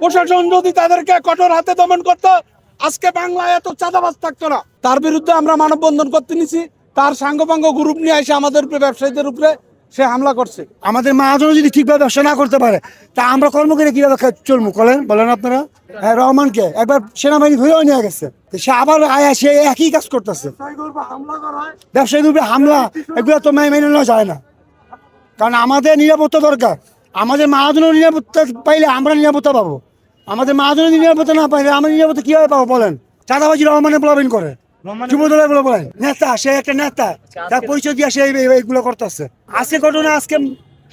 প্রশাসন যদি তাদেরকে কঠোর হাতে দমন করতো, আজকে বাংলায় এত চাঁদাবাজ থাকতো না। তার বিরুদ্ধে আমরা মানববন্ধন করতে নিছি। তার সাঙ্গপাঙ্গ গ্রুপ নিয়ে এসে আমাদের উপরে, ব্যবসায়ীদের উপরে সে হামলা করছে। আমাদের মহাজন যদি ঠিকভাবে ব্যবসা না করতে পারে, তা আমরা কর্ম করে কিভাবে চলবো বলেন আপনারা? হ্যাঁ, রহমানকে একবার সেনাবাহিনী ধরেও নিয়ে গেছে, তো সে আবার আয়া সে একই কাজ করতেছে। ব্যবসায়ীদের উপরে হামলা, এগুলো তো মেনে নেওয়া যায় না। কারণ আমাদের নিরাপত্তা দরকার। আমাদের মহাজনের নিরাপত্তা পাইলে আমরা নিরাপত্তা পাবো। আমাদের মহাজনের নিরাপত্তা না পাইলে আমরা নিরাপত্তা কিভাবে পাবো বলেন? চাঁদাবাজি রহমানের প্লাবিন করে, যুবদলের বলেন নেতা, সে একটা নেতা, তার পরিচয় দিয়ে সে এইগুলো করতেছে। আজকে ঘটনা, আজকে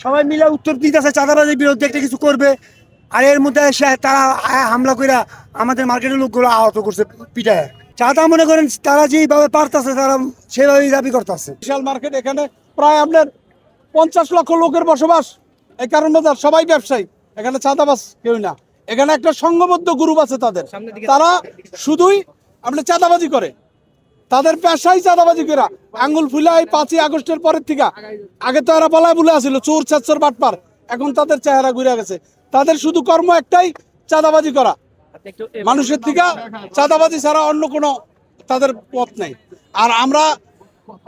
সবাই মিলে উত্তর দিতেছে চাঁদাবাজির বিরুদ্ধে একটা কিছু করবে, আর এর মধ্যে সে তারা হামলা করে আমাদের মার্কেটের লোকগুলো আহত করছে, পিটায়। চাঁদা মনে করেন তারা যেভাবে পারতেছে তারা সেভাবেই দাবি করতেছে। বিশাল মার্কেট, এখানে প্রায় আপনার 50 লক্ষ লোকের বসবাস। এই কারণে সবাই ব্যবসায়ী, এখানে চাঁদাবাজ কেউ না। এখানে একটা সংঘবদ্ধ গ্রুপ আছে তাদের, তারা শুধুই আপনি চাঁদাবাজি করে, তাদের পেশাই চাঁদাবাজি করা। আঙ্গুল ফুলাই 5ই আগস্টের পরের থেকে, আগে তো এরা বলায় বলে আসছিল চোর ছাচ্চর বাটপার, এখন তাদের চেহারা ঘুরে গেছে। তাদের শুধু কর্ম একটাই, চাঁদাবাজি করা। মানুষের থেকে চাঁদাবাজি ছাড়া অন্য কোনো তাদের পথ নেই। আর আমরা,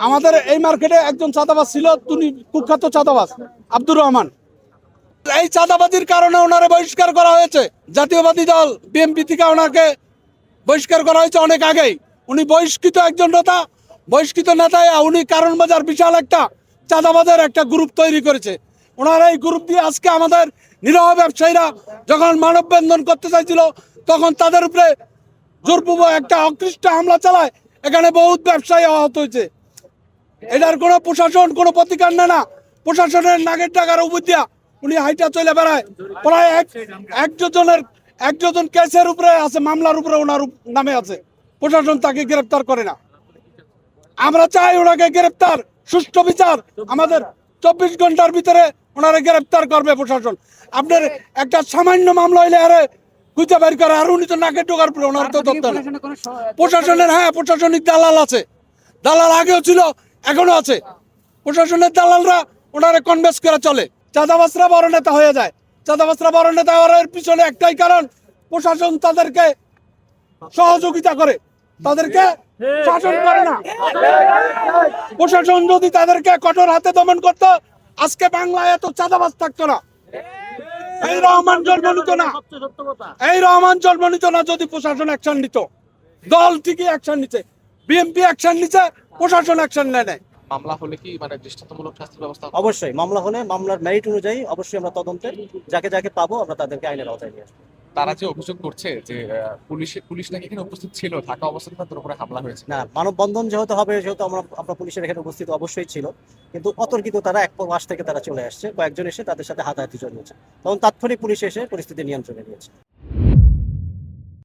আমাদের এই মার্কেটে একজন চাঁদাবাজ ছিল, তিনি কুখ্যাত চাঁদাবাজ আব্দুর রহমান। এই চাঁদাবাজির কারণে ওনারে বহিষ্কার করা হয়েছে। জাতীয়বাদী দল বিএনপি থেকে ওনাকে বহিষ্কার করা হয়েছে অনেক আগেই। উনি বহিষ্কৃত একজন নেতা, বহিষ্কৃত নেতায় উনি কারণ বাজার বিশাল একটা চাঁদাবাজের একটা গ্রুপ তৈরি করেছে। ওনারা এই গ্রুপ দিয়ে আজকে আমাদের নিরহ ব্যবসায়ীরা যখন মানববন্ধন করতে চাইছিল, তখন তাদের উপরে জোরপূর্বক একটা অকৃষ্ট হামলা চালায়। এখানে বহুত ব্যবসায়ী আহত হয়েছে। এটার কোনো প্রশাসন কোনো প্রতিকার নেয় না। প্রশাসনের নাগের টাকার উপর দিয়া উনি হাইটা চলে বেড়ায়। প্রায় একজন কেসের উপরে আছে, মামলার উপরে ওনার নামে আছে। প্রশাসন তাকে গ্রেপ্তার করে না। আমরা চাই ওনাকে গ্রেপ্তার, সুষ্ঠু বিচার। আমাদের 24 ঘন্টার ভিতরে ওনারা গ্রেপ্তার করবে প্রশাসন। আপনার একটা সামান্য মামলা হইলে আরে খুঁজে বের করে, আর উনি তো নাকে টোকার পরে ওনার তো ধরতে না। প্রশাসনের, হ্যাঁ, প্রশাসনিক দালাল আছে। দালাল আগেও ছিল, এখনো আছে। প্রশাসনের দালালরা ওনারা কনভেন্স করে চলে। চাঁদাবাজরা বড় নেতা হয়ে যায়। চাঁদাবাজরা বড় নেতা হওয়ার পিছনে একটাই কারণ, প্রশাসন তাদেরকে সহযোগিতা করে, তাদেরকে শাসন করে না। প্রশাসন যদি তাদেরকে কঠোর হাতে দমন করতো, আজকে বাংলায় এত চাঁদাবাজ থাকতো না। এই রহমান জন্ম নিত না, এই রহমান জন্ম নিত না যদি প্রশাসন অ্যাকশন নিত। দল ঠিকই অ্যাকশন নিচ্ছে, বিএনপি অ্যাকশন নিচ্ছে, প্রশাসন অ্যাকশন নেয় নাই। মামলা হলে কি মানে দৃষ্টান্তমূলক শাস্তির ব্যবস্থা? অবশ্যই মামলা হলে মামলার মেরিট অনুযায়ী অবশ্যই আমরা তদন্তে যাকে যাকে পাবো আমরা তাদেরকে আইনের আওতায় নিয়ে আসবো। তারা যে অভিযোগ করছে যে পুলিশ নাকি এখানে উপস্থিত ছিল, থাকা অবস্থায় তাদের উপরে হামলা হয়েছে। না, মানববন্ধন যেহেতু হবে, যেহেতু আমরা পুলিশের এখানে উপস্থিত অবশ্যই ছিল, কিন্তু অতর্কিত তারা এক মাস থেকে তারা চলে আসছে, কয়েকজন এসে তাদের সাথে হাতাহাতি জড়িয়েছে, তখন তাৎক্ষণিক পুলিশ এসে পরিস্থিতি নিয়ন্ত্রণে নিয়েছে।